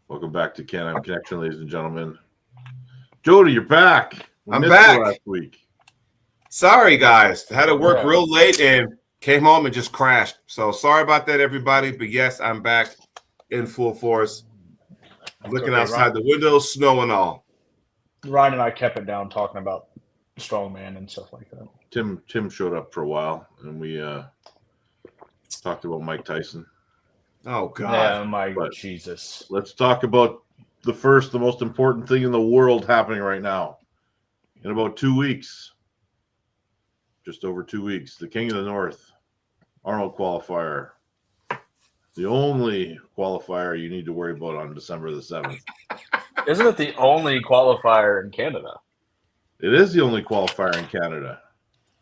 Welcome back to Can-Am Connection, ladies and gentlemen. Jody, you're back. I'm back. Last week. Sorry, guys. Had to work real late and came home and just crashed. So sorry about that, everybody. But yes, I'm back in full force. Looking outside the window, snow and all. Ryan and I kept it down talking about strongman and stuff like that. Tim showed up for a while, and we talked about Mike Tyson. Oh, God. Yeah, my Jesus. Let's talk about the most important thing in the world happening right now. In about 2 weeks, just over 2 weeks, the King of the North, Arnold qualifier. The only qualifier you need to worry about on December the 7th. Isn't it the only qualifier in Canada? It is the only qualifier in Canada.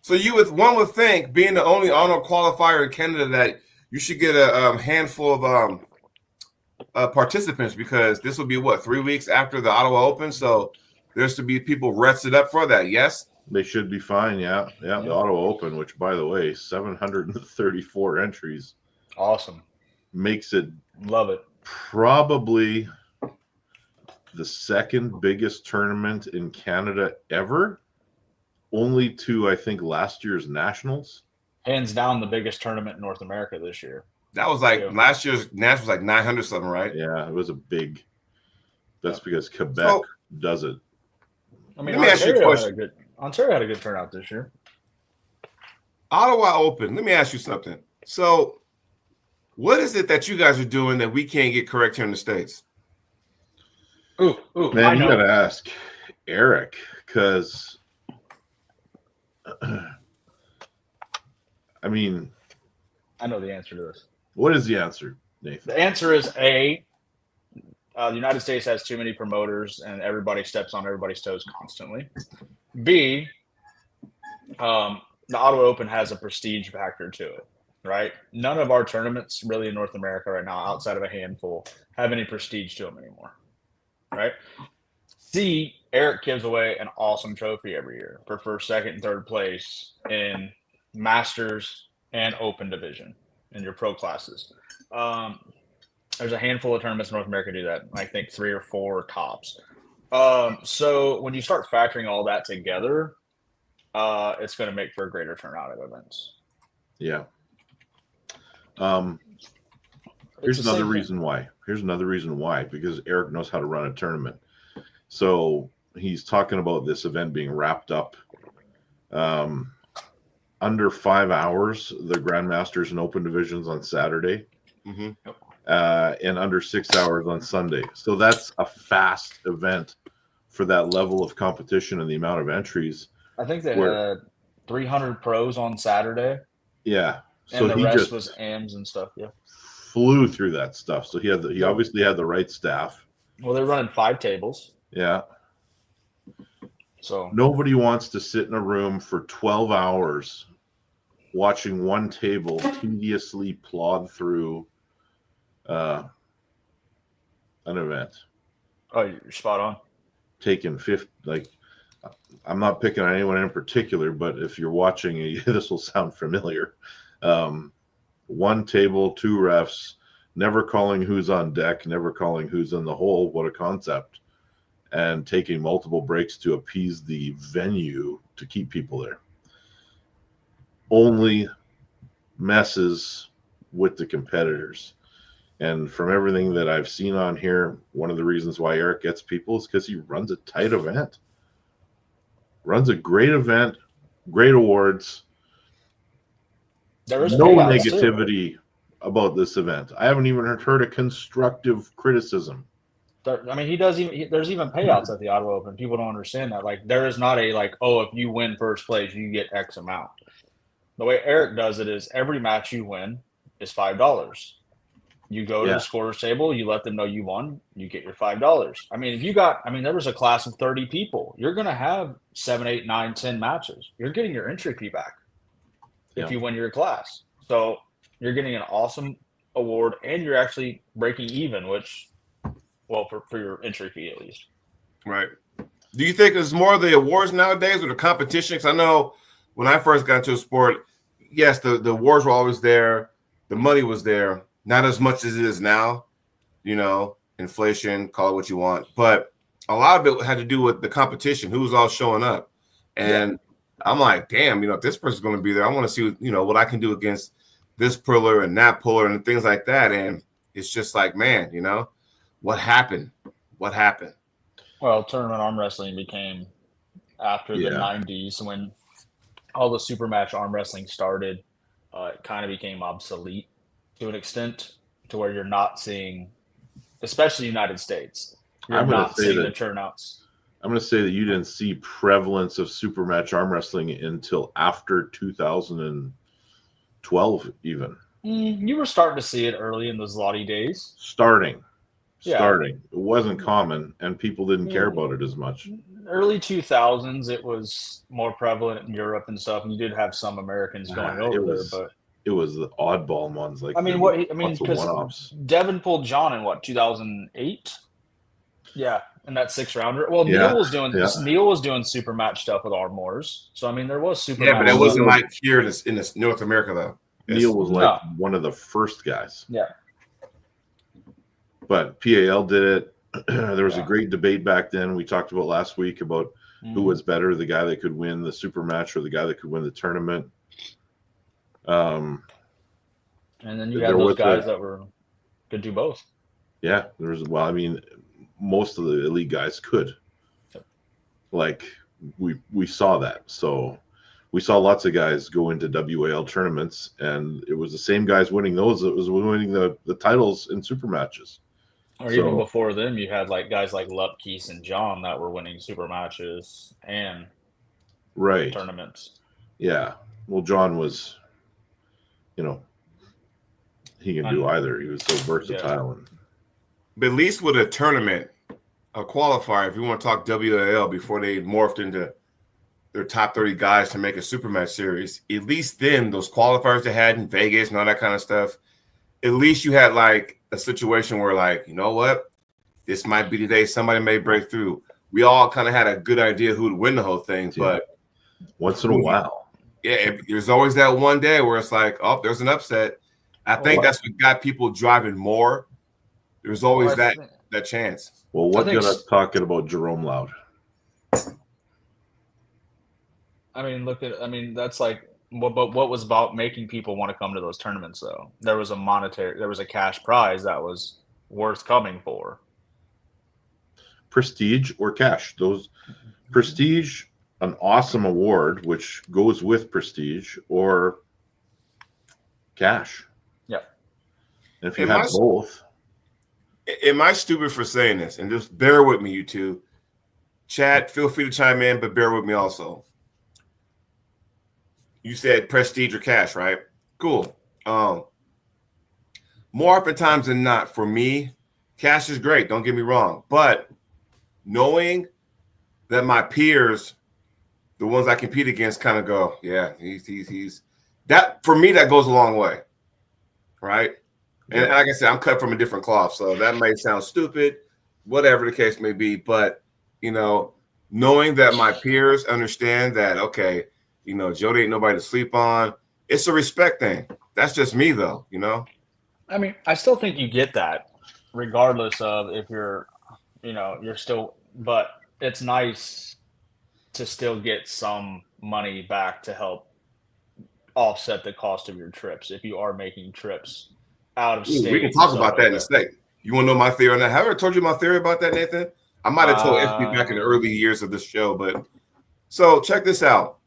So one would think, being the only Arnold qualifier in Canada, that you should get a handful of participants, because this will be, 3 weeks after the Ottawa Open? So there's to be people rested up for that, yes? They should be fine, yeah. The Ottawa Open, which, by the way, 734 entries. Awesome. Makes it love it. Probably the second biggest tournament in Canada ever, only to, I think, last year's Nationals. Hands down the biggest tournament in North America this year. That was last year's Nationals, like 900 something, right? Yeah, it was a big. That's because Quebec does it. I mean, let me ask you a question. Ontario had a good turnout this year. Ottawa Open. Let me ask you something. So, what is it that you guys are doing that we can't get correct here in the States? Man, you got to ask Eric, because I mean, I know the answer to this. What is the answer, Nathan? The answer is A, the United States has too many promoters and everybody steps on everybody's toes constantly. B, the Ottawa Open has a prestige factor to it, right? None of our tournaments really in North America right now, outside of a handful, have any prestige to them anymore, right? C, Eric gives away an awesome trophy every year for first, second, and third place in Masters and Open division in your pro classes. There's a handful of tournaments in North America do that. I think 3 or 4 tops. So when you start factoring all that together, it's going to make for a greater turnout of events. Yeah. Here's another reason why. Because Eric knows how to run a tournament. So he's talking about this event being wrapped up under 5 hours, the Grandmasters and Open divisions on Saturday. Mm-hmm. And under 6 hours on Sunday. So that's a fast event for that level of competition and the amount of entries. I think they had 300 pros on Saturday. Yeah. So and the rest was AMs and stuff. Yeah. Flew through that stuff. So he obviously had the right staff. Well, they're running 5 tables. Yeah. So nobody wants to sit in a room for 12 hours watching one table tediously plod through an event. Oh, you're spot on. Taking 50, I'm not picking on anyone in particular, but if you're watching, this will sound familiar. One table, 2 refs, never calling who's on deck, never calling who's in the hole. What a concept. And taking multiple breaks to appease the venue to keep people there. Only messes with the competitors. And from everything that I've seen on here, one of the reasons why Eric gets people is because he runs a tight event. Runs a great event, great awards. There is no negativity about this event. I haven't even heard a constructive criticism. I mean, there's even payouts at the Ottawa Open. People don't understand that. There is not a if you win first place, you get X amount. The way Eric does it is every match you win is $5. You go to the scorer's table, you let them know you won, you get your $5. I mean, there was a class of 30 people. You're going to have 7, 8, 9, 10 matches. You're getting your entry fee back if you win your class. So you're getting an awesome award, and you're actually breaking even, which, for your entry fee at least. Right. Do you think it's more of the awards nowadays or the competition? Because I know when I first got into a sport, yes, the awards were always there. The money was there. Not as much as it is now, inflation, call it what you want, but a lot of it had to do with the competition, who was all showing up. And I'm like, damn, if this person's going to be there, I want to see, what I can do against this puller and that puller and things like that. And it's just like, man, what happened? What happened? Well, tournament arm wrestling became after the 90s when all the super match arm wrestling started. It kind of became obsolete to an extent to where you're not seeing, especially the United States, you're not seeing the turnouts. I'm going to say that you didn't see prevalence of super match arm wrestling until after 2012 even. You were starting to see it early in those Lottie days. Starting. It wasn't common, and people didn't care about it as much. Early 2000s, it was more prevalent in Europe and stuff, and you did have some Americans going over there, but it was the oddball ones. Because Devin pulled John in 2008? Yeah, in that 6-rounder. Well, Neil was doing super match stuff with Arm Wars. So there was super match. Yeah, but it wasn't like here in North America though. Neil was like one of the first guys. Yeah. But PAL did it. There was a great debate back then. We talked about last week about who was better, the guy that could win the super match or the guy that could win the tournament. And then you had those guys that could do both. Yeah, most of the elite guys could. Like we saw that. So we saw lots of guys go into WAL tournaments, and it was the same guys winning those that was winning the titles in super matches. Or even before them, you had guys like Lupkeese and John that were winning super matches and tournaments. Yeah. Well, John was, he can do either. He was so versatile. But at least with a tournament, a qualifier, if you want to talk WAL before they morphed into their top 30 guys to make a super match series, at least then those qualifiers they had in Vegas and all that kind of stuff, at least you had a situation where you know what, this might be the day somebody may break through. We all kind of had a good idea who would win the whole thing, but once in a while, there's always that one day where it's like, oh, there's an upset. I think that's what got people driving more. There's always that chance. Well, what got us talking about Jerome Loud? That's what was about making people want to come to those tournaments, though. There was a cash prize that was worth coming for. Prestige or cash? Those prestige, an awesome award, which goes with prestige, or cash. Yeah. And if you have both. Am I stupid for saying this? And just bear with me, you two. Chat, feel free to chime in, but bear with me also. You said prestige or cash, right? Cool. More often times than not, for me, cash is great. Don't get me wrong. But knowing that my peers, the ones I compete against, kind of go, yeah, he's that, for me, that goes a long way. Right? And like I said, I'm cut from a different cloth, so that may sound stupid, whatever the case may be. But, knowing that my peers understand that, okay, Jody ain't nobody to sleep on, it's a respect thing. That's just me, though, I still think you get that regardless of if you're, you're still – but it's nice to still get some money back to help offset the cost of your trips if you are making trips out of state. We can talk about that in a second. You want to know my theory on that? Have I ever told you my theory about that, Nathan? I might have told FB back in the early years of this show, but so check this out.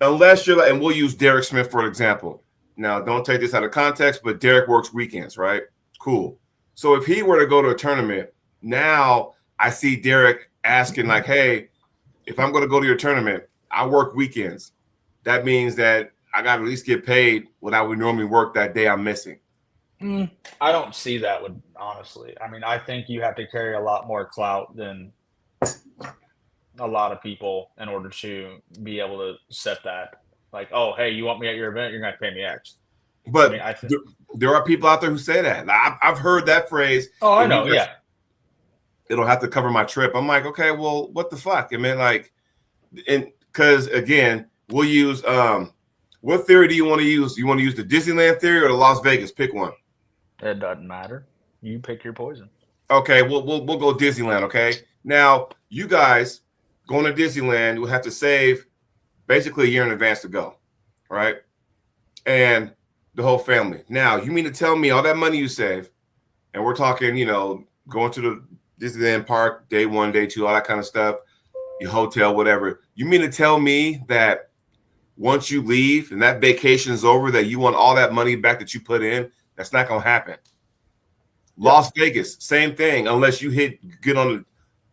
Unless you're and we'll use Derek Smith for an example. Now, don't take this out of context, but Derek works weekends, right? Cool. So if he were to go to a tournament, now I see Derek asking hey, if I'm going to go to your tournament, I work weekends. That means that I got to at least get paid what I would normally work that day I'm missing. I don't see that honestly. I think you have to carry a lot more clout than a lot of people in order to be able to set that. Oh, hey, you want me at your event? You're going to pay me X. But there are people out there who say that. I've heard that phrase. Oh, I know. Yeah. It'll have to cover my trip. I'm like, okay, well, what the fuck? And because again, we'll use what theory do you want to use? You want to use the Disneyland theory or the Las Vegas? Pick one. It doesn't matter. You pick your poison. Okay, we'll go Disneyland. Okay, now you guys going to Disneyland, you'll have to save basically a year in advance to go, right? And the whole family. Now, you mean to tell me all that money you save, and we're talking, going to the Disneyland park, day 1, day 2, all that kind of stuff, your hotel, whatever. You mean to tell me that once you leave and that vacation is over, that you want all that money back that you put in? That's not going to happen. Las Vegas, same thing. Unless you get on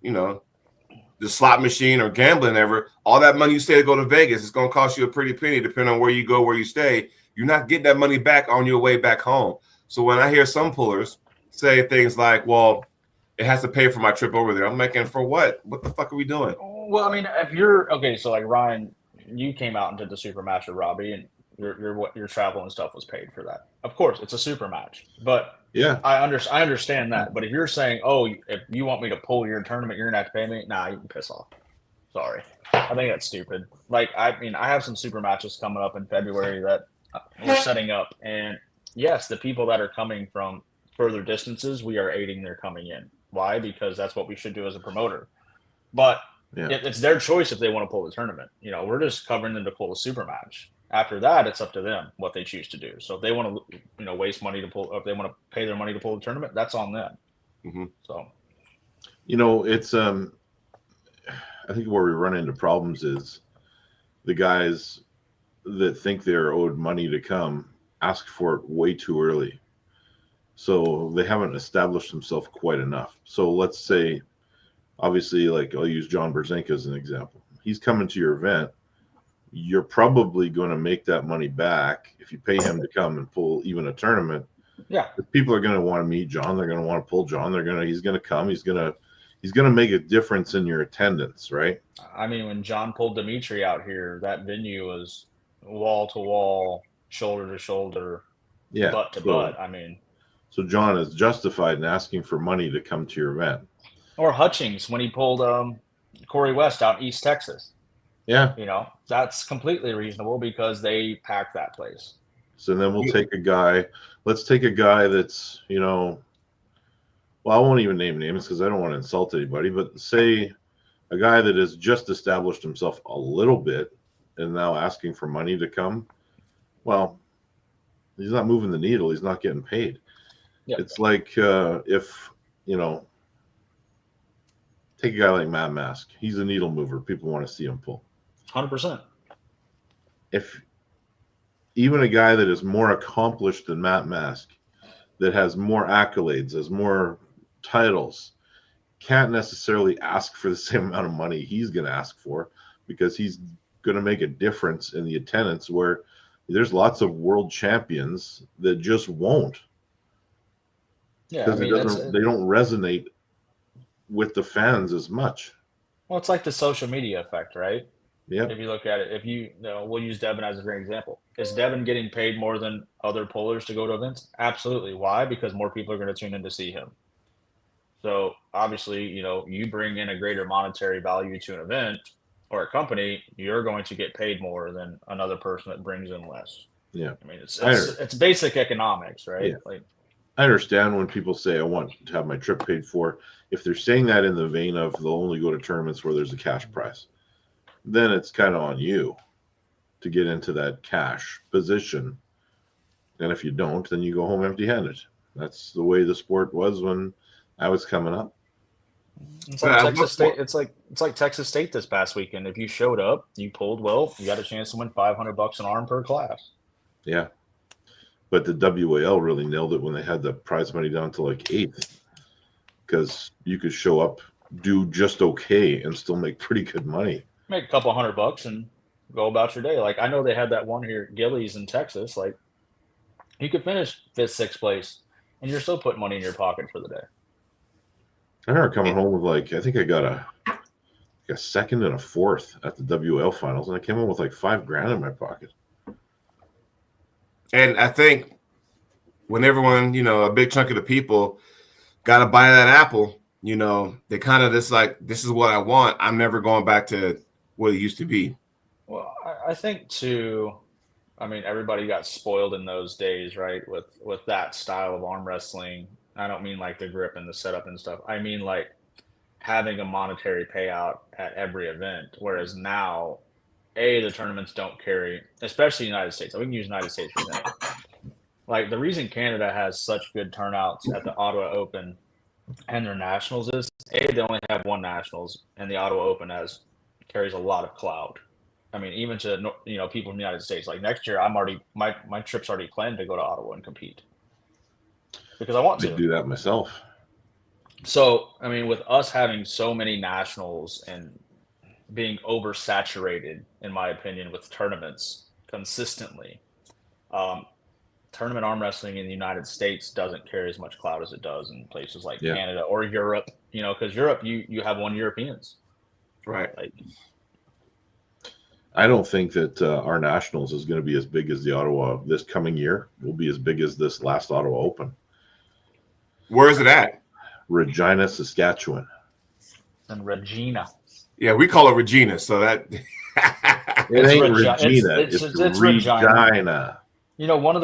the slot machine or gambling ever, all that money you say to go to Vegas, it's going to cost you a pretty penny depending on where you go, where you stay. You're not getting that money back on your way back home. So when I hear some pullers say things like, well, it has to pay for my trip over there, I'm like, and for what? What the fuck are we doing? Well, I mean, if you're okay, so like Ryan, you came out and did the super match with Robbie, and your travel and stuff was paid for that. Of course, it's a super match, but Yeah. I understand that. But if you're saying, oh, if you want me to pull your tournament, you're gonna have to pay me. Nah, you can piss off. Sorry, I think that's stupid. Like, I mean, I have some super matches coming up in February that we're setting up, and yes, the people that are coming from further distances, we are aiding their coming in. Why? Because that's what we should do as a promoter. But it's their choice if they want to pull the tournament. We're just covering them to pull a super match. After that, it's up to them what they choose to do. So if they want to, waste money to pull, or if they want to pay their money to pull the tournament, that's on them. Mm-hmm. So, it's I think where we run into problems is the guys that think they're owed money to come ask for it way too early. So they haven't established themselves quite enough. So let's say, obviously, like I'll use John Brzenka as an example. He's coming to your event. You're probably going to make that money back if you pay him to come and pull even a tournament. Yeah. People are going to want to meet John. They're going to want to pull John. He's going to come. He's going to make a difference in your attendance, right? I mean, when John pulled Dimitri out here, that venue was wall to wall, shoulder to shoulder, butt to butt. I mean, so John is justified in asking for money to come to your event. Or Hutchings when he pulled Corey West out in East Texas. Yeah. That's completely reasonable because they packed that place. So then we'll take a guy. Let's take a guy that's, well, I won't even name names because I don't want to insult anybody, but say a guy that has just established himself a little bit and now asking for money to come. Well, he's not moving the needle. He's not getting paid. Yep. It's like if, take a guy like Matt Mask. He's a needle mover. People want to see him pull. 100%. If even a guy that is more accomplished than Matt Mask, that has more accolades, has more titles, can't necessarily ask for the same amount of money he's going to ask for because he's going to make a difference in the attendance where there's lots of world champions that just won't. Yeah, because they don't resonate with the fans as much. Well, it's like the social media effect, right? Yeah. If you look at it, we'll use Devin as a great example. Is Devin getting paid more than other pullers to go to events? Absolutely. Why? Because more people are going to tune in to see him. So obviously, you bring in a greater monetary value to an event or a company, you're going to get paid more than another person that brings in less. Yeah. I mean, it's basic economics, right? Yeah. Like, I understand when people say, I want to have my trip paid for. If they're saying that in the vein of they'll only go to tournaments where there's a cash prize, then it's kind of on you to get into that cash position. And if you don't, then you go home empty-handed. That's the way the sport was when I was coming up. It's like Texas State. It's like Texas State this past weekend. If you showed up, you pulled well, you got a chance to win $500 an arm per class. Yeah. But the WAL really nailed it when they had the prize money down to like 8th, because you could show up, do just okay, and still make pretty good money. Make a couple $100 and go about your day. Like, I know they had that one here at Gillies in Texas. Like, you could finish 5th, 6th place, and you're still putting money in your pocket for the day. I remember coming home with I think I got a 2nd and a 4th at the WL finals, and I came home with like $5,000 in my pocket. And I think when everyone, a big chunk of the people got to buy that apple, they kind of just like, this is what I want. I'm never going back to what it used to be. Well, I think too, everybody got spoiled in those days, right? With that style of arm wrestling. I don't mean like the grip and the setup and stuff. I mean like having a monetary payout at every event. Whereas now, the tournaments don't carry, especially United States. We can use United States for example. Like the reason Canada has such good turnouts at the Ottawa Open and their nationals is they only have one nationals, and the Ottawa Open carries a lot of clout. I mean, even to people in the United States. Like next year, I'm already my trip's already planned to go to Ottawa and compete because I want to do that myself. So, I mean, with us having so many nationals and being oversaturated, in my opinion, with tournaments consistently, tournament arm wrestling in the United States doesn't carry as much clout as it does in places like Canada or Europe. Because Europe, you have one Europeans, right? Like, I don't think that our nationals is going to be as big as the Ottawa this coming year. Will be as big as this last Ottawa Open. Where is it at? Regina, Saskatchewan. And Regina. Yeah, we call it Regina, so that it ain't Regina. It's Regina. One of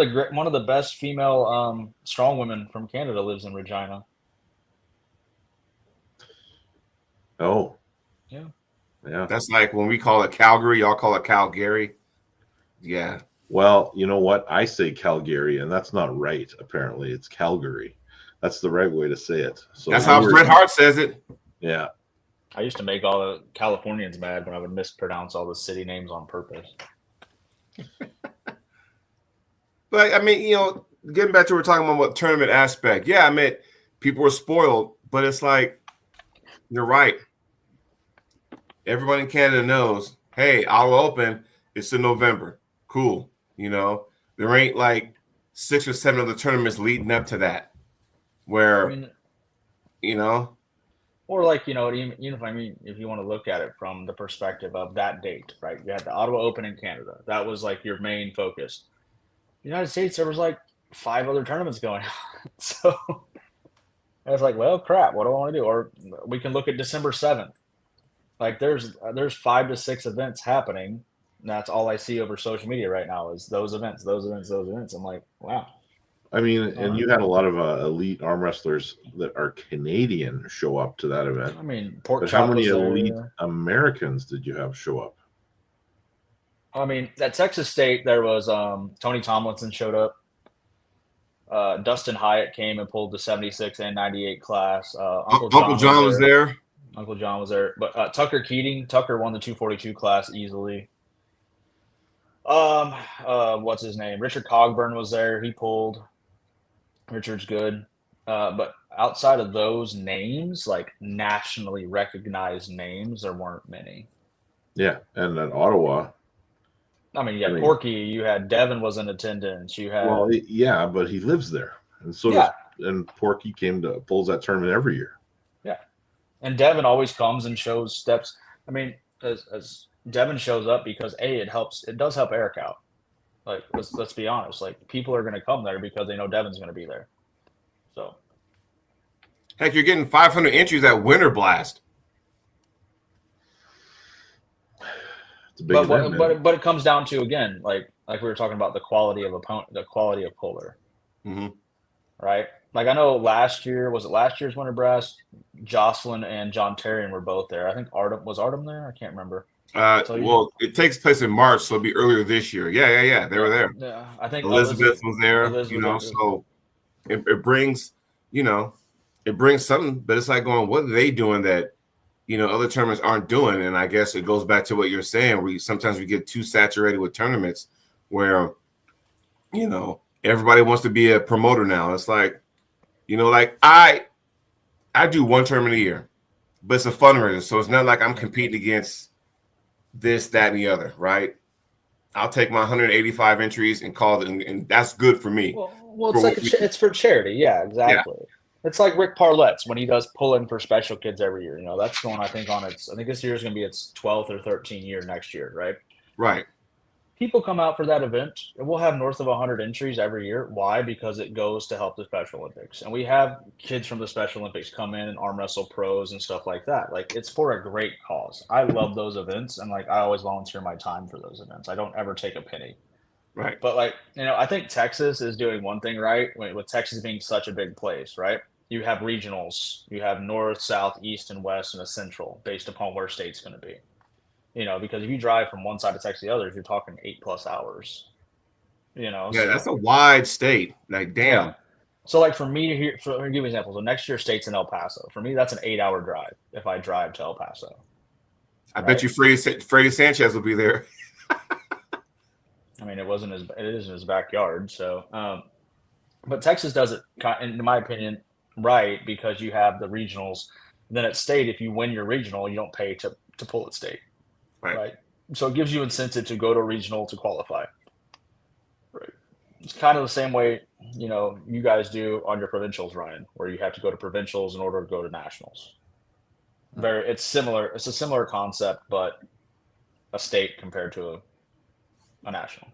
the best female strong women from Canada lives in Regina. Oh, yeah. That's like when we call it Calgary, y'all call it Calgary. Yeah. Well, you know what? I say Calgary, and that's not right. Apparently, it's Calgary. That's the right way to say it. So that's how Bret Hart says it. Yeah. I used to make all the Californians mad when I would mispronounce all the city names on purpose. But I mean, getting back to what we're talking about tournament aspect. Yeah, I mean, people were spoiled, but it's like you're right. Everyone in Canada knows, hey, Ottawa Open, it's in November. Cool. There ain't like 6 or 7 other tournaments leading up to that. Where, or like, even if you want to look at it from the perspective of that date, right? You had the Ottawa Open in Canada. That was like your main focus. United States, there was like 5 other tournaments going on. So I was like, well, crap, what do I want to do? Or we can look at December 7th. Like there's 5 to 6 events happening. And that's all I see over social media right now is those events. I'm like, wow. I mean, and you had a lot of elite arm wrestlers that are Canadian show up to that event. I mean, but how many elite Americans did you have show up? I mean, at Texas State, there was Tony Tomlinson showed up. Dustin Hyatt came and pulled the 76 and 98 class. Uncle John was there. Uncle John was there. But Tucker won the 242 class easily. What's his name? Richard Cogburn was there. He pulled. Richard's good. But outside of those names, like nationally recognized names, there weren't many. Yeah, and at Ottawa. I mean, you had Porky, you had Devin was in attendance, you had. Well, yeah, but he lives there, and so and Porky pulls that tournament every year. Yeah, and Devin always comes and shows steps. I mean, as Devin shows up because it does help Eric out. Like let's be honest, like people are going to come there because they know Devin's going to be there. So, heck, you're getting 500 entries at Winter Blast. But it comes down to again, like we were talking about the quality of opponent, the quality of puller, right? Like I know last year's Winter Blast, Jocelyn and John Terrian were both there. I think Artem there? I can't remember. Well, it takes place in March, so it'll be earlier this year. Yeah. They were there. Yeah, I think Elizabeth was there. So it brings, it brings something. But it's like going, what are they doing that, other tournaments aren't doing? And I guess it goes back to what you're saying. Sometimes we get too saturated with tournaments where, everybody wants to be a promoter now. It's like, like I do one tournament a year, but it's a fundraiser, so it's not like I'm competing against this, that, and the other, right? I'll take my 185 entries and call it, and that's good for me. Well, it's for charity. Yeah, exactly. Yeah. It's like Rick Parlette's when he does pull-in for special kids every year. That's going, I think this year is going to be its 12th or 13th year next year, right? Right. People come out for that event, and we'll have north of 100 entries every year. Why? Because it goes to help the Special Olympics. And we have kids from the Special Olympics come in and arm wrestle pros and stuff like that. Like, it's for a great cause. I love those events, and, I always volunteer my time for those events. I don't ever take a penny. Right. But like, I think Texas is doing one thing right with Texas being such a big place, right? You have regionals, you have north, south, east, and west, and a central based upon where state's going to be. Because if you drive from one side of Texas to the other, you're talking 8+ hours. Yeah, So that's a wide state. Like, damn. yeah. So like for me here, let me give you an example. So next year, state's in El Paso. For me, that's an 8-hour drive if I drive to El Paso. I bet you Freddie Sanchez will be there. I mean, it is in his backyard. So, but Texas does it, in my opinion, right because you have the regionals. Then at state, if you win your regional, you don't pay to pull at state, right? So it gives you incentive to go to a regional to qualify. Right. It's kind of the same way, you guys do on your provincials, Ryan, where you have to go to provincials in order to go to nationals. It's similar. It's a similar concept, but a state compared to a national.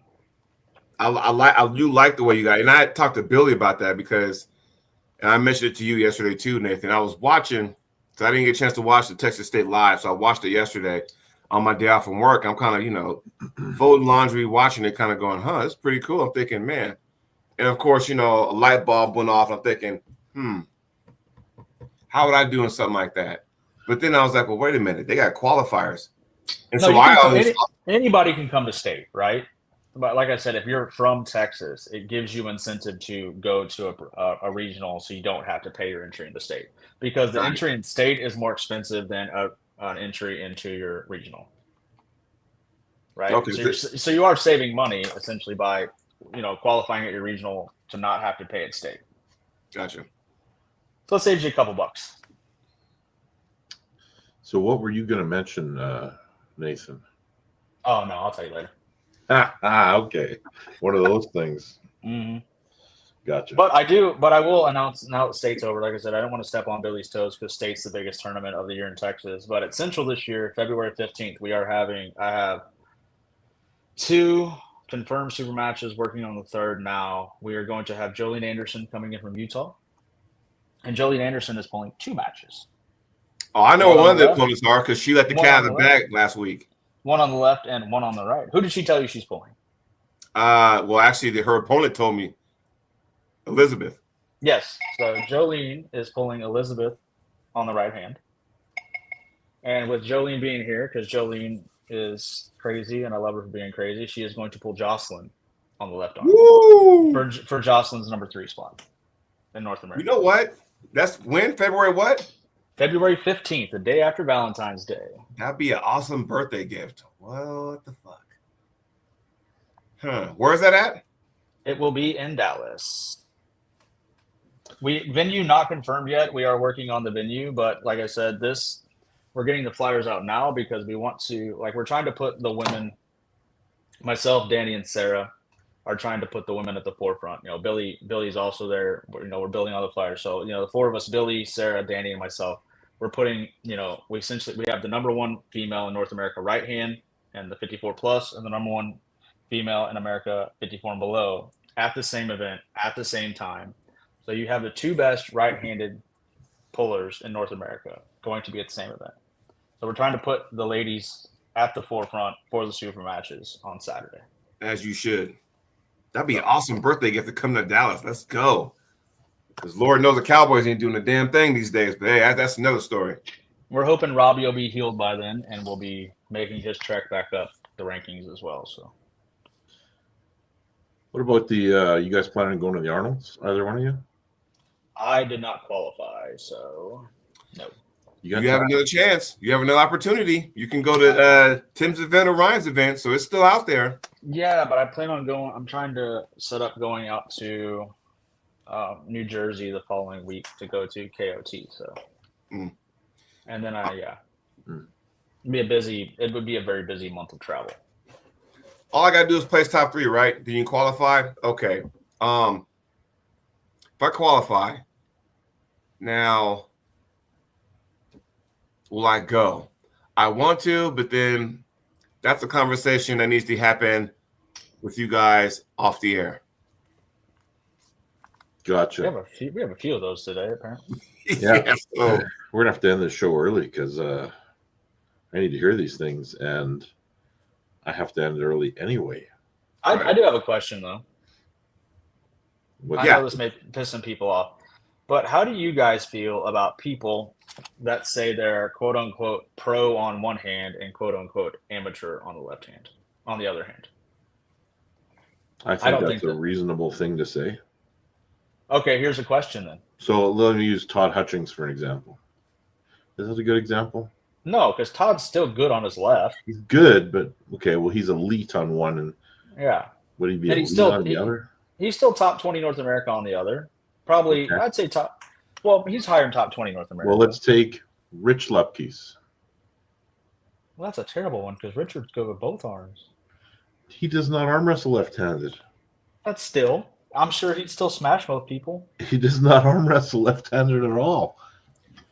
I do like the way you got, and I talked to Billy about that because, and I mentioned it to you yesterday too, Nathan. I was watching, so I didn't get a chance to watch the Texas State live, so I watched it yesterday on my day off from work. I'm kind of, folding laundry, watching it, kind of going, it's pretty cool. I'm thinking, man, and of course, a light bulb went off. I'm thinking, how would I do in something like that? But then I was like, well, wait a minute, they got qualifiers, and anybody can come to state, right? But like I said, if you're from Texas, it gives you incentive to go to a regional, so you don't have to pay your entry into state because the entry in state is more expensive than an entry into your regional, right? Okay. So you are saving money essentially by qualifying at your regional to not have to pay at state. Gotcha. So it saves you a couple bucks. So what were you going to mention, Nathan? Oh no, I'll tell you later. Okay. One of those things. Mm-hmm. Gotcha. But I will announce now that state's over. Like I said, I don't want to step on Billy's toes because state's the biggest tournament of the year in Texas. But at Central this year, February 15th, I have 2 confirmed super matches working on the 3rd now. We are going to have Jolene Anderson coming in from Utah. And Jolene Anderson is pulling 2 matches. Oh, I know one of the opponents are because she let the cat out of the bag last week. One on the left and one on the right. Who did she tell you she's pulling? Well, actually, her opponent told me Elizabeth. Yes. So Jolene is pulling Elizabeth on the right hand. And with Jolene being here, because Jolene is crazy and I love her for being crazy, she is going to pull Jocelyn on the left arm. Woo! For Jocelyn's number 3 spot in North America. You know what? That's when? February what? February 15th, the day after Valentine's Day. That'd be an awesome birthday gift. Well, what the fuck? Where's that at? It will be in Dallas. Venue not confirmed yet. We are working on the venue, but like I said, we're getting the flyers out now because we want to, we're trying to put the women, myself, Danny, and Sarah are trying to put the women at the forefront. Billy's also there. We're building all the flyers. So, the 4 of us, Billy, Sarah, Danny, and myself, we're putting, we have the number 1 female in North America right hand and the 54 plus, and the number 1 female in America 54 and below at the same event at the same time. So you have the 2 best right-handed pullers in North America going to be at the same event. So we're trying to put the ladies at the forefront for the super matches on Saturday. As you should. That'd be an awesome birthday gift to come to Dallas. Let's go. Because Lord knows the Cowboys ain't doing a damn thing these days. But hey, that's another story. We're hoping Robbie will be healed by then and will be making his trek back up the rankings as well. So, what about the you guys planning on going to the Arnolds? Either one of you? I did not qualify, so no. You have another chance. You have another opportunity. You can go to Tim's event or Ryan's event, so it's still out there. Yeah, but I plan on going. I'm trying to set up going out to New Jersey the following week to go to KOT. So, and then it would be a very busy month of travel. All I gotta do is place top 3, right? Then you qualify. Okay. If I qualify, now will I go? I want to, but then that's a conversation that needs to happen with you guys off the air. Gotcha. We have a few of those today, apparently. Yeah. So we're gonna have to end the show early because I need to hear these things, and I have to end it early anyway. I do have a question though. I know this may piss some people off, but how do you guys feel about people that say they're quote unquote pro on one hand and quote unquote amateur on the left hand, on the other hand? I think that's a reasonable thing to say. Okay, here's a question then. So let me use Todd Hutchings for an example. Is that a good example? No, because Todd's still good on his left. He's good, but okay, well, he's elite on one, and yeah, would he be elite on the other? He's still top 20 North America on the other. Probably, okay. I'd say top. Well, he's higher in top 20 North America. Well, let's take Rich Lepke's. Well, that's a terrible one because Richard's good with both arms. He does not arm wrestle left-handed. That's still. I'm sure he'd still smash most people. He does not arm wrestle left-handed at all.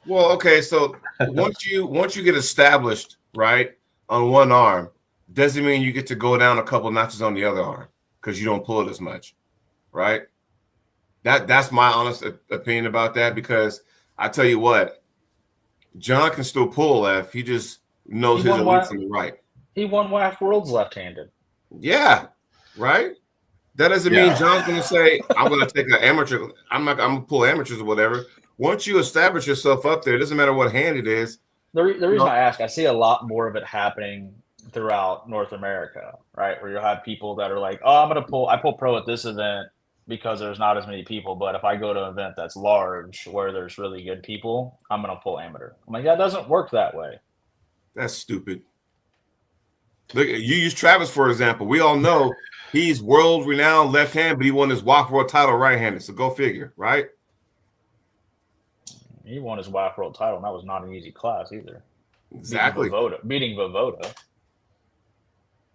Well, okay, so once you get established, right, on one arm, doesn't mean you get to go down a couple notches on the other arm because you don't pull it as much, right? That's my honest opinion about that, because I tell you what, John can still pull left. He just knows his elite from the right. He won WAF Worlds left-handed. Yeah, right? That doesn't mean John's going to say, I'm going to take an amateur. I'm going to pull amateurs or whatever. Once you establish yourself up there, it doesn't matter what hand it is. The reason I ask, I see a lot more of it happening throughout North America, right? Where you'll have people that are like, oh, I pull pro at this event because there's not as many people. But if I go to an event that's large where there's really good people, I'm going to pull amateur. I'm like, that doesn't work that way. That's stupid. Look, you use Travis, for example. We all know he's world-renowned left hand, but he won his WAF World title right-handed. So go figure, right? He won his WAF World title, and that was not an easy class either. Exactly. Beating Vovoda.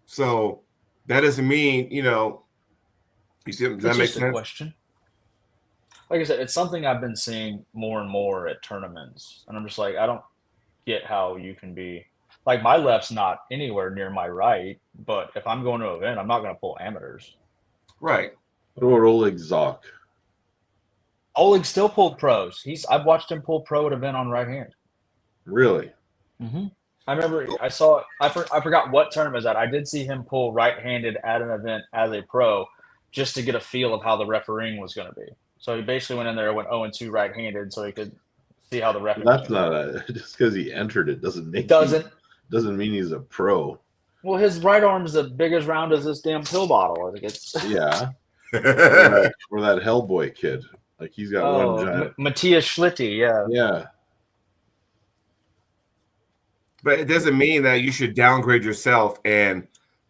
So that doesn't mean, you see, does that make sense? Question. Like I said, it's something I've been seeing more and more at tournaments. And I'm just like, I don't get how you can be like, my left's not anywhere near my right, but if I'm going to an event, I'm not going to pull amateurs. Right. What about Oleg Zoc? Oleg still pulled pros. I've watched him pull pro at an event on right hand. Really? Mm-hmm. I remember I saw. I forgot what tournament was that. I did see him pull right-handed at an event as a pro, just to get a feel of how the refereeing was going to be. So he basically went in there and went 0-2 right-handed, so he could see how the referee. That's not just because he entered it doesn't mean he's a pro. Well, his right arm is as big as round as this damn pill bottle. Yeah. or that Hellboy kid. Like, he's got one giant. Matthias Schlitti, yeah. Yeah. But it doesn't mean that you should downgrade yourself and.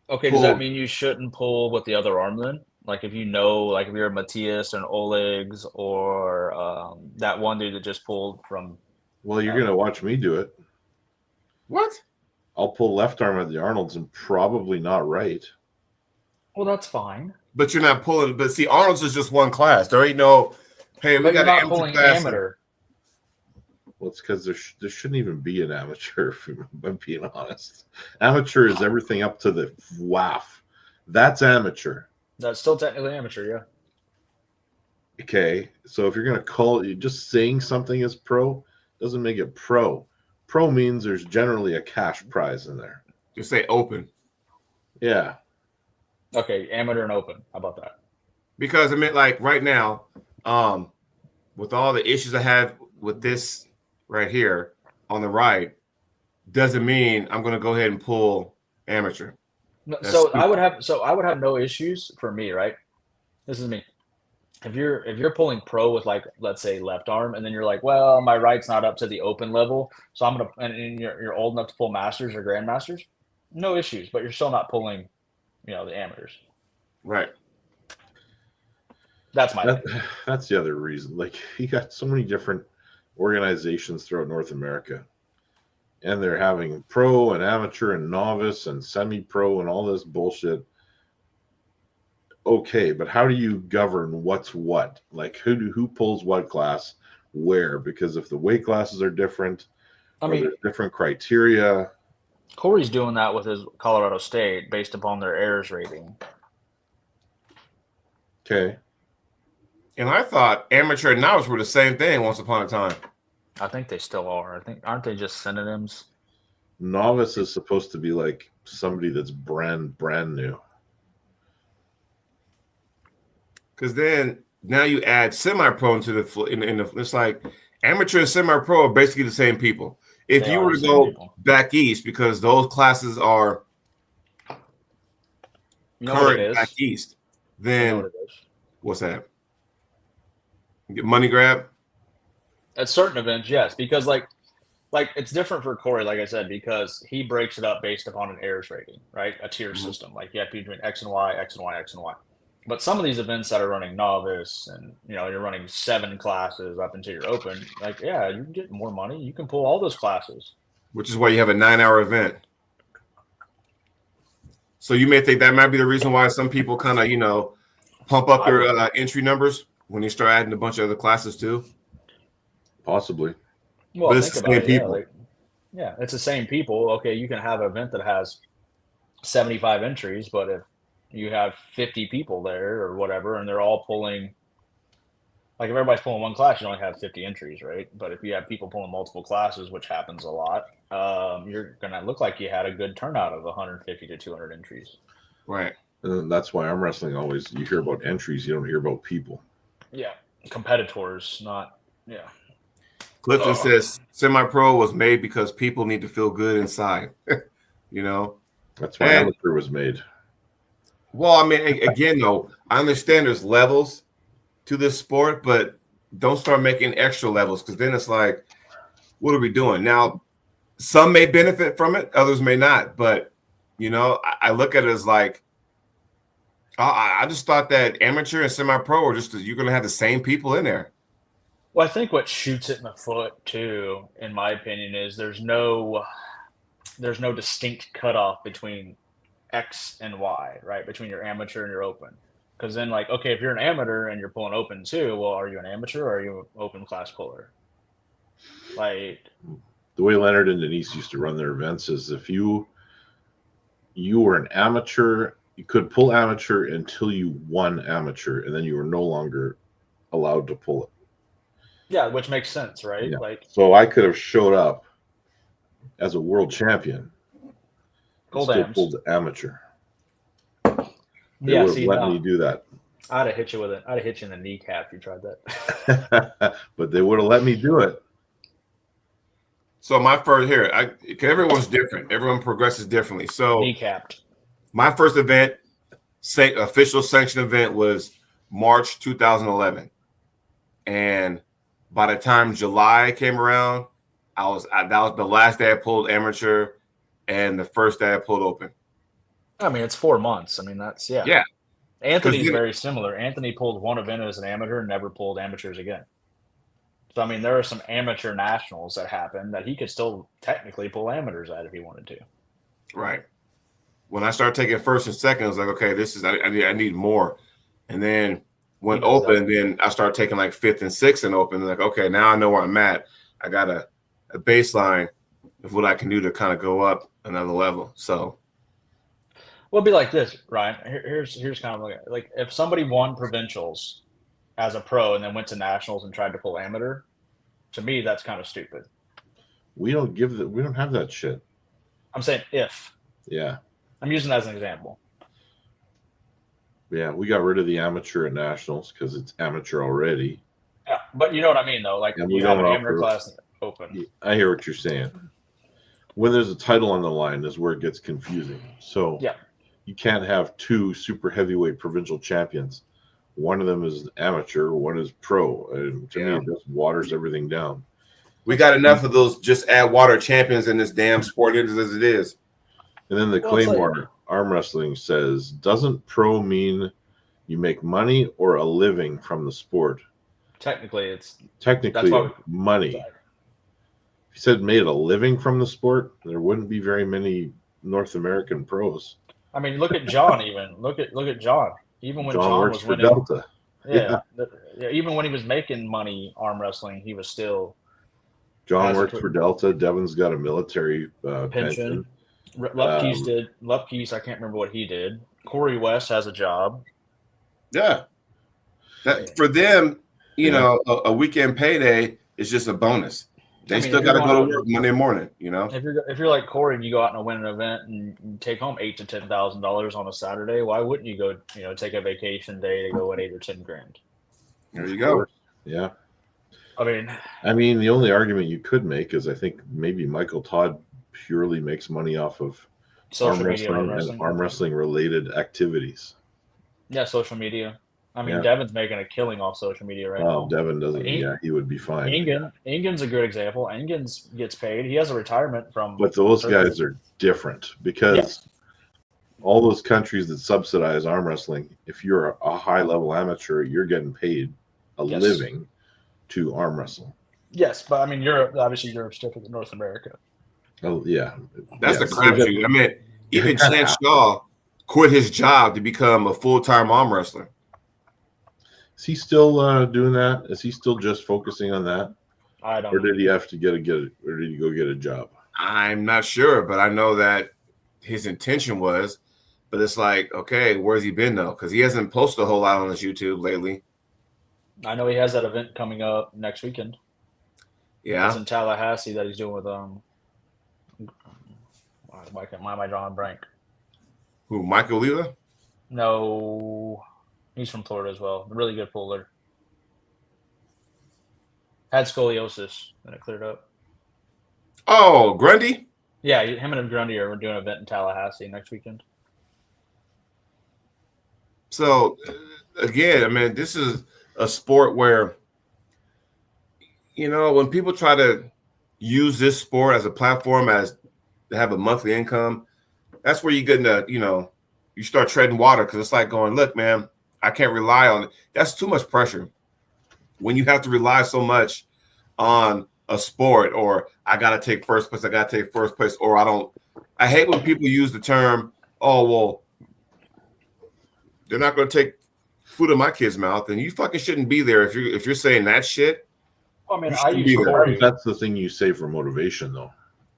Okay, does that mean you shouldn't pull with the other arm then? Like, if you know, like if you're a Matthias and Oleg's or that one dude that just pulled from. Well, you're going to watch me do it. What? I'll pull left arm at the Arnold's and probably not right. Well, that's fine. But you're not pulling. But see, Arnold's is just one class. There ain't no. Hey, we got an amateur class. Amateur. Well, it's because there shouldn't even be an amateur, if I'm being honest. Amateur is everything up to the WAF. That's amateur. That's still technically amateur, yeah. Okay, so if you're going to call it, just saying something is pro doesn't make it pro. Pro means there's generally a cash prize in there. Just say open. Yeah. Okay, amateur and open. How about that? Because, I mean, like right now, with all the issues I have with this right here on the right, doesn't mean I'm going to go ahead and pull amateur. No, so I would have no issues for me, right? This is me. If you're pulling pro with, like, let's say left arm, and then you're like, well, my right's not up to the open level, so I'm gonna, and you're old enough to pull masters or grandmasters, no issues, but you're still not pulling, the amateurs. Right. That's my. That's the other reason. Like, you got so many different organizations throughout North America, and they're having pro and amateur and novice and semi-pro and all this bullshit. Okay, but how do you govern what's what? Like, who pulls what class where? Because if the weight classes are different, there's different criteria. Corey's doing that with his Colorado State based upon their errors rating. Okay. And I thought amateur and novice were the same thing once upon a time. I think they still are. Aren't they just synonyms? Novice is supposed to be like somebody that's brand new. Because then now you add semi-pro into the it's like amateur and semi-pro are basically the same people. If They you are were the to same go people. back east, because those classes are You know what it current is? back east, You know then what it is. what's that? Get money grab? At certain events, yes, because like it's different for Corey, like I said, because he breaks it up based upon an errors rating, right? A tier system. Like you have between X and Y, X and Y, X and Y. But some of these events that are running novice and you're running 7 classes up until you're open, like you can get more money. You can pull all those classes. Which is why you have a 9-hour event. So you may think that might be the reason why some people kind of, pump up their entry numbers when you start adding a bunch of other classes too. Possibly. Well, But it's think the about same it. people. Yeah, it's the same people. Okay, you can have an event that has 75 entries, but if you have 50 people there or whatever, and they're all pulling, like if everybody's pulling one class, you only have 50 entries, right? But if you have people pulling multiple classes, which happens a lot, you're going to look like you had a good turnout of 150 to 200 entries. Right. And that's why arm wrestling always, you hear about entries, you don't hear about people. Yeah. Competitors, not, yeah. Clifton says semi-pro was made because people need to feel good inside. That's why amateur was made. Well, I mean, again, though, I understand there's levels to this sport, but don't start making extra levels, because then it's like, what are we doing? Now, some may benefit from it, others may not. But, I look at it as like, I just thought that amateur and semi-pro are just, you're going to have the same people in there. Well, I think what shoots it in the foot too, in my opinion, is there's no distinct cutoff between X and Y, right? Between your amateur and your open. Because then, like, okay, if you're an amateur and you're pulling open too, well, are you an amateur or are you an open class puller? Like, the way Leonard and Denise used to run their events is if you were an amateur, you could pull amateur until you won amateur, and then you were no longer allowed to pull it. yeah, which makes sense, right? Yeah. Like, so I could have showed up as a world champion, pulled still ams. pulled amateur. They Yeah, would have see, let no. me do that. I'd have hit you in the kneecap if you tried that. But they would have let me do it. So my first because everyone's different. Everyone progresses differently. So Kneecapped. my first event, official sanctioned event, was March 2011. And by the time July came around, that was the last day I pulled amateur and the first day I pulled open. I mean, it's 4 months. I mean, that's, yeah. Yeah. Anthony's very similar. Anthony pulled one event as an amateur and never pulled amateurs again. So, I mean, there are some amateur nationals that happen that he could still technically pull amateurs at if he wanted to. Right. When I started taking first and second, I was like, okay, I need more. And then when open, then I started taking like fifth and sixth and open. Like, okay, now I know where I'm at. I got a baseline of what I can do to kind of go up another level. So, well, it'd be like this, Ryan. Here's kind of like if somebody won provincials as a pro and then went to nationals and tried to pull amateur, to me that's kind of stupid. We don't have that shit. I'm saying if. Yeah. I'm using that as an example. Yeah, we got rid of the amateur at nationals because it's amateur already. Yeah, but you know what I mean, though. Like you have an amateur class open. I hear what you're saying. When there's a title on the line is where it gets confusing. So yeah, you can't have 2 super heavyweight provincial champions. One of them is amateur, one is pro. And to me, it just waters everything down. We got enough of those just add water champions in this damn sport as it is. And then the Claymore arm wrestling says, doesn't pro mean you make money or a living from the sport? Technically money. If you said made a living from the sport, there wouldn't be very many North American pros. I mean, look at John. Even look at John. Even when John works was for winning, Delta. Yeah, even when he was making money arm wrestling, he was still. John works for Delta. Devin's got a military pension. Lupke's, I can't remember what he did. Corey West has a job. Yeah. That for them, a weekend payday is just a bonus. They still got to go to work Monday morning, you know. If you're like Corey and you go out and win an event and you take home $8,000 to $10,000 on a Saturday, why wouldn't you go? Take a vacation day to go at $8,000 or $10,000? There you go. Yeah. I mean, the only argument you could make is I think maybe Michael Todd purely makes money off of social media and arm wrestling related activities. Yeah, social media. I mean, Devin's making a killing off social media right now. Devin doesn't. He would be fine. Engen's a good example. Engen's gets paid. He has a retirement from. But those guys are different because all those countries that subsidize arm wrestling, if you're a high level amateur, you're getting paid a living to arm wrestle. Yes, but I mean, Europe's different than North America. Oh yeah, that's the crapshoot. I mean, even Chance Shaw quit his job to become a full-time arm wrestler. Is he still doing that? Is he still just focusing on that? I don't. Or did he have to or did he go get a job? I'm not sure, but I know that his intention was. But it's like, okay, where's he been though? Because he hasn't posted a whole lot on his YouTube lately. I know he has that event coming up next weekend. Yeah, it's in Tallahassee that he's doing with why am I drawing a blank? Who, Michael Lila? No, he's from Florida as well. A really good puller. Had scoliosis, and it cleared up. Oh, Grundy? Yeah, him and Grundy are doing an event in Tallahassee next weekend. So, again, I mean, this is a sport where, when people try to use this sport as a platform as to have a monthly income, that's where you get into, you start treading water because it's like going, look, man, I can't rely on it. That's too much pressure. When you have to rely so much on a sport or I got to take first place, or I hate when people use the term, oh, well, they're not going to take food in my kid's mouth, and you fucking shouldn't be there if you're saying that shit. I mean, that's the thing you say for motivation, though.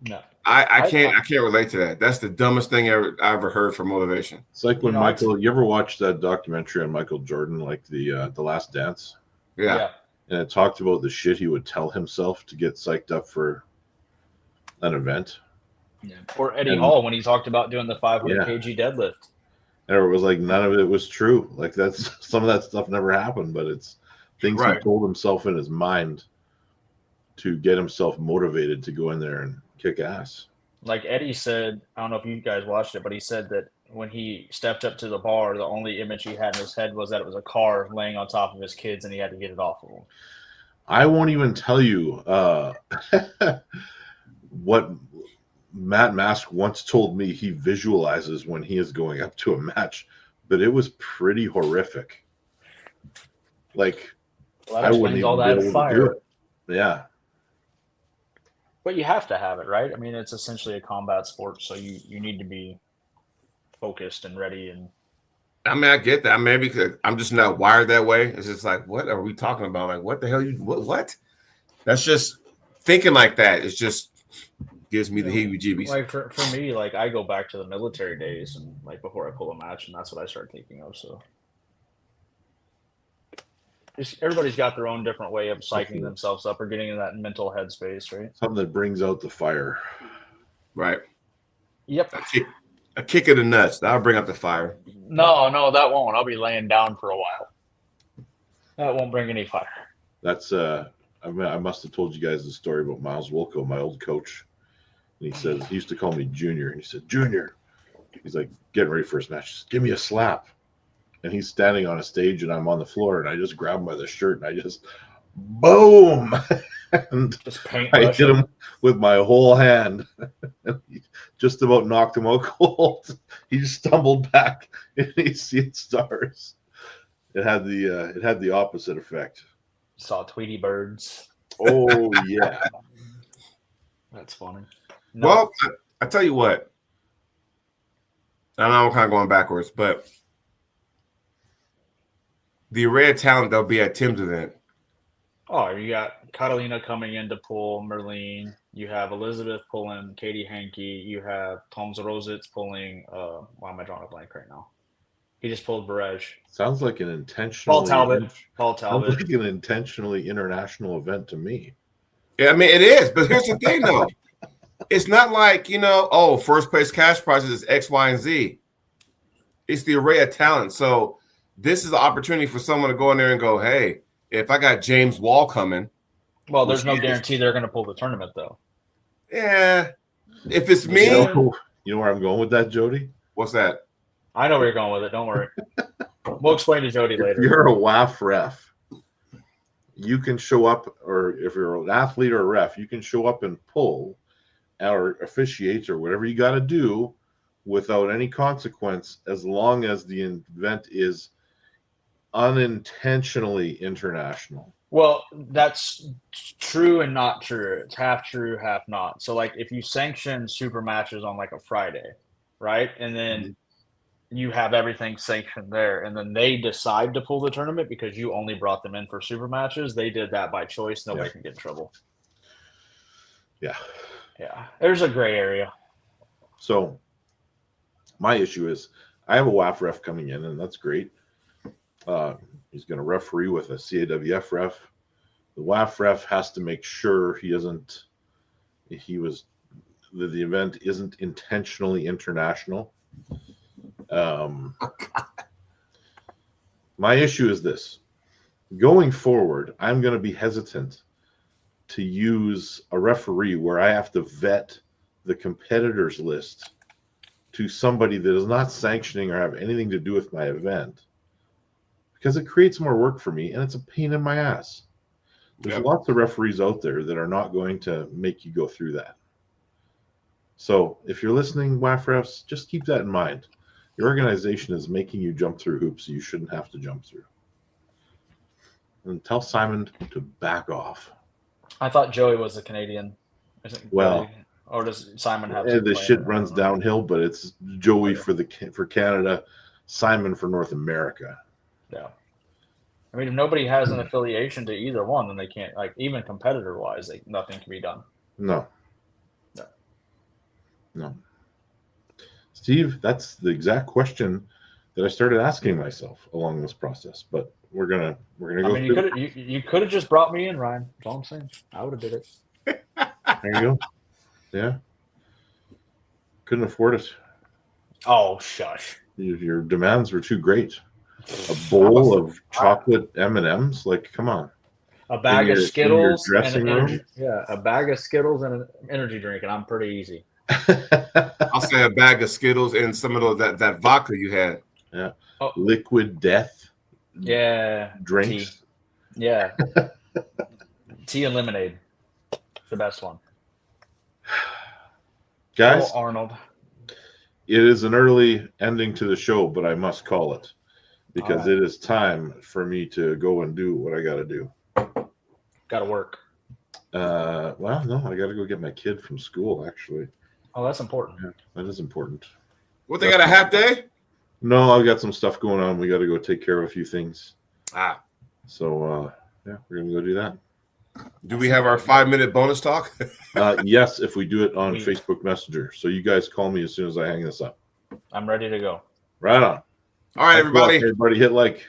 No, I can't relate to that. That's the dumbest thing I ever heard for motivation. It's like when you ever watched that documentary on Michael Jordan, like the Last Dance? Yeah. And it talked about the shit he would tell himself to get psyched up for an event. Yeah. Or Eddie Hall when he talked about doing the 500 kg deadlift. And it was like none of it was true. Like some of that stuff never happened, but it's things he told himself in his mind to get himself motivated to go in there and kick ass. Like Eddie said, I don't know if you guys watched it, but he said that when he stepped up to the bar, the only image he had in his head was that it was a car laying on top of his kids and he had to get it off of him. I won't even tell you what Matt Mask once told me he visualizes when he is going up to a match, but it was pretty horrific. Like, I wouldn't even be able to do it. Yeah. But you have to have it, right? I mean, it's essentially a combat sport, so you need to be focused and ready. And I mean, I get that. Maybe because I'm just not wired that way. It's just like, what are we talking about? Like, what the hell? What? That's just thinking like that. It's just gives me the heebie-jeebies. Like for me, like I go back to the military days and like before I pull a match, and that's what I start thinking of. So everybody's got their own different way of psyching themselves up or getting in that mental headspace, right? Something that brings out the fire. Right. Yep. A kick in the nuts. That'll bring up the fire. No, that won't. I'll be laying down for a while. That won't bring any fire. That's I must have told you guys the story about Miles Wilco, my old coach. And he used to call me Junior. He said, Junior. He's like, getting ready for his match. Just give me a slap. And he's standing on a stage and I'm on the floor and I just grab him by the shirt and I just boom. And I hit him with my whole hand. And he just about knocked him out cold. He stumbled back and he's seeing stars. It had the opposite effect. Saw Tweety birds. Oh yeah. That's funny. No. Well, I tell you what. I know I'm kind of going backwards, but the array of talent that'll be at Tim's event. Oh, you got Catalina coming in to pull Merlene. You have Elizabeth pulling Katie Hankey. You have Tom Zarositz pulling why am I drawing a blank right now? He just pulled Barej. Sounds like an intentional Paul Talbot. Sounds like an intentionally international event to me. Yeah, I mean, it is. But here's the thing, though. It's not like, first place cash prizes is X, Y, and Z. It's the array of talent. So this is the opportunity for someone to go in there and go, hey, if I got James Wall coming. Well, there's no guarantee they're going to pull the tournament, though. Yeah. If it's me. You know where I'm going with that, Jody? What's that? I know where you're going with it. Don't worry. We'll explain to Jody later. If you're a WAF ref, you can show up, or if you're an athlete or a ref, you can show up and pull or officiate or whatever you got to do without any consequence, as long as the event is unintentionally international. Well, that's true and not true. It's half true, half not. So, like, if you sanction super matches on like a Friday, right, and then you have everything sanctioned there, and then they decide to pull the tournament because you only brought them in for super matches, they did that by choice. Nobody can get in trouble. Yeah. There's a gray area. So my issue is I have a WAF ref coming in, and that's great. He's going to referee with a CAWF ref. The WAF ref has to make sure the event isn't intentionally international. My issue is this. Going forward, I'm going to be hesitant to use a referee where I have to vet the competitors list to somebody that is not sanctioning or have anything to do with my event, because it creates more work for me and it's a pain in my ass. There's lots of referees out there that are not going to make you go through that. So if you're listening, WAF refs, just keep that in mind. Your organization is making you jump through hoops you shouldn't have to jump through. And tell Simon to back off. I thought Joey was a Canadian. Well, or does Simon have? The shit runs downhill, but it's Joey for Canada, Simon for North America. Yeah. I mean, if nobody has an affiliation to either one, then they can't, like, even competitor-wise, nothing can be done. No. Steve, that's the exact question that I started asking myself along this process, but we're gonna go. I mean, you could have just brought me in, Ryan. That's all I'm saying. I would have did it. There you go. Yeah. Couldn't afford it. Oh, shush. Your demands were too great. A bowl of chocolate M&Ms, like, come on. A bag of Skittles in your dressing room? A bag of Skittles and an energy drink, and I'm pretty easy. I'll say a bag of Skittles and some of that vodka you had. Yeah. Oh. Liquid death. Yeah. Drinks. Tea. Yeah. Tea and lemonade. The best one. Guys, Arnold. It is an early ending to the show, but I must call it because it is time for me to go and do what I got to do. Got to work. Well, no, I got to go get my kid from school, actually. Oh, that's important. Yeah, that is important. What, they got a half day? No, I've got some stuff going on. We got to go take care of a few things. So, we're going to go do that. Do we have our 5-minute bonus talk? Yes, if we do it on Facebook Messenger. So you guys call me as soon as I hang this up. I'm ready to go. Right on. All right, everybody. Everybody hit like.